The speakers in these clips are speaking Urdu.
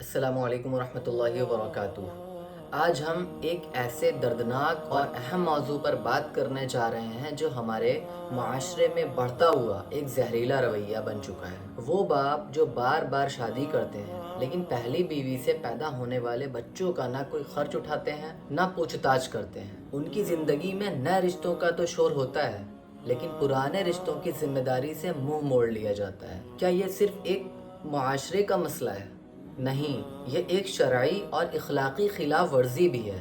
السلام علیکم ورحمۃ اللہ وبرکاتہ۔ آج ہم ایک ایسے دردناک اور اہم موضوع پر بات کرنے جا رہے ہیں جو ہمارے معاشرے میں بڑھتا ہوا ایک زہریلا رویہ بن چکا ہے۔ وہ باپ جو بار بار شادی کرتے ہیں لیکن پہلی بیوی سے پیدا ہونے والے بچوں کا نہ کوئی خرچ اٹھاتے ہیں نہ پوچھ تاچھ کرتے ہیں۔ ان کی زندگی میں نئے رشتوں کا تو شور ہوتا ہے لیکن پرانے رشتوں کی ذمہ داری سے منہ موڑ لیا جاتا ہے۔ کیا یہ صرف ایک معاشرے کا مسئلہ ہے؟ نہیں، یہ ایک شرعی اور اخلاقی خلاف ورزی بھی ہے۔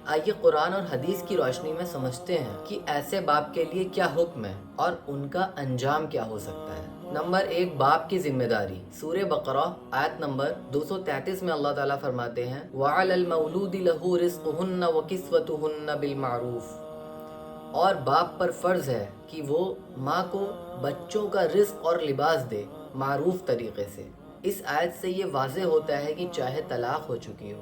آئیے قرآن اور حدیث کی روشنی میں سمجھتے ہیں کہ ایسے باپ کے لیے کیا حکم ہے اور ان کا انجام کیا ہو سکتا ہے۔ نمبر 1، باپ کی ذمہ داری۔ سورہ بقرہ آیت نمبر 233 میں اللہ تعالیٰ فرماتے ہیں وَعَلَى الْمَوْلُودِ لَهُ رِزْقُهُنَّ وَكِسْوَتُهُنَّ بِالْمَعْرُوفِ، اور باپ پر فرض ہے کہ وہ ماں کو بچوں کا رزق اور لباس دے معروف طریقے سے۔ اس آیت سے یہ واضح ہوتا ہے کہ چاہے طلاق ہو چکی ہو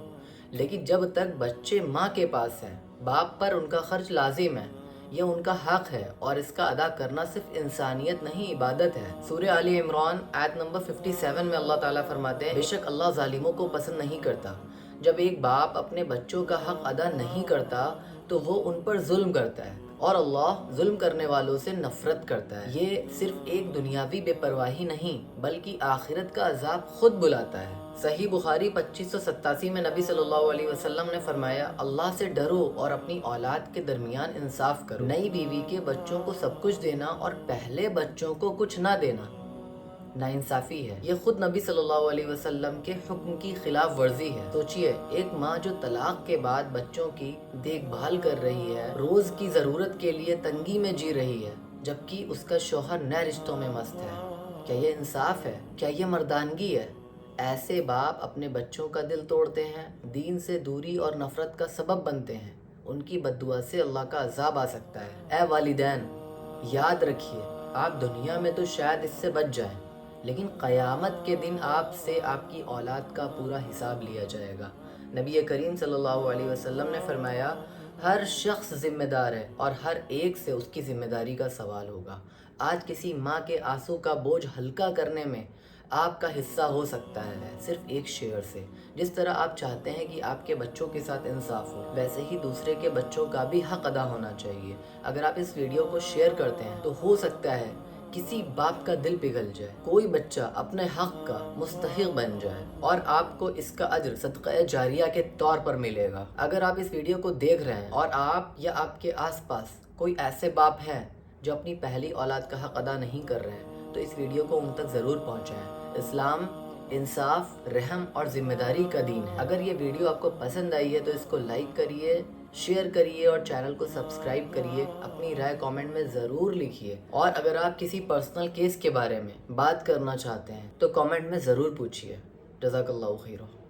لیکن جب تک بچے ماں کے پاس ہیں باپ پر ان کا خرچ لازم ہے۔ یہ ان کا حق ہے اور اس کا ادا کرنا صرف انسانیت نہیں عبادت ہے۔ سورہ آل عمران آیت نمبر 57 میں اللہ تعالیٰ فرماتے ہیں بے شک اللہ ظالموں کو پسند نہیں کرتا۔ جب ایک باپ اپنے بچوں کا حق ادا نہیں کرتا تو وہ ان پر ظلم کرتا ہے اور اللہ ظلم کرنے والوں سے نفرت کرتا ہے۔ یہ صرف ایک دنیاوی بے پرواہی نہیں بلکہ آخرت کا عذاب خود بلاتا ہے۔ صحیح بخاری 2587 میں نبی صلی اللہ علیہ وسلم نے فرمایا اللہ سے ڈرو اور اپنی اولاد کے درمیان انصاف کرو۔ نئی بیوی کے بچوں کو سب کچھ دینا اور پہلے بچوں کو کچھ نہ دینا ناانصافی ہے۔ یہ خود نبی صلی اللہ علیہ وسلم کے حکم کی خلاف ورزی ہے۔ سوچئے، ایک ماں جو طلاق کے بعد بچوں کی دیکھ بھال کر رہی ہے، روز کی ضرورت کے لیے تنگی میں جی رہی ہے جبکہ اس کا شوہر نئے رشتوں میں مست ہے۔ کیا یہ انصاف ہے؟ کیا یہ مردانگی ہے؟ ایسے باپ اپنے بچوں کا دل توڑتے ہیں، دین سے دوری اور نفرت کا سبب بنتے ہیں۔ ان کی بد دعا سے اللہ کا عذاب آ سکتا ہے۔ اے والدین، یاد رکھیے آپ دنیا میں تو شاید اس سے بچ جائیں لیکن قیامت کے دن آپ سے آپ کی اولاد کا پورا حساب لیا جائے گا۔ نبی کریم صلی اللہ علیہ وسلم نے فرمایا ہر شخص ذمہ دار ہے اور ہر ایک سے اس کی ذمہ داری کا سوال ہوگا۔ آج کسی ماں کے آنسو کا بوجھ ہلکا کرنے میں آپ کا حصہ ہو سکتا ہے صرف ایک شیئر سے۔ جس طرح آپ چاہتے ہیں کہ آپ کے بچوں کے ساتھ انصاف ہو ویسے ہی دوسرے کے بچوں کا بھی حق ادا ہونا چاہیے۔ اگر آپ اس ویڈیو کو شیئر کرتے ہیں تو ہو سکتا ہے کسی باپ کا دل پگھل جائے، کوئی بچہ اپنے حق کا مستحق بن جائے اور آپ کو اس کا اجر صدقہ جاریہ کے طور پر ملے گا۔ اگر آپ اس ویڈیو کو دیکھ رہے ہیں اور آپ یا آپ کے آس پاس کوئی ایسے باپ ہیں جو اپنی پہلی اولاد کا حق ادا نہیں کر رہے ہیں تو اس ویڈیو کو ان تک ضرور پہنچائیں۔ اسلام انصاف، رحم اور ذمہ داری کا دین ہے۔ اگر یہ ویڈیو آپ کو پسند آئی ہے تو اس کو لائک کریے، شیئر کریے اور چینل کو سبسکرائب کریے۔ اپنی رائے کامنٹ میں ضرور لکھیے اور اگر آپ کسی پرسنل کیس کے بارے میں بات کرنا چاہتے ہیں تو کامنٹ میں ضرور پوچھیے۔ جزاک اللہ خیر۔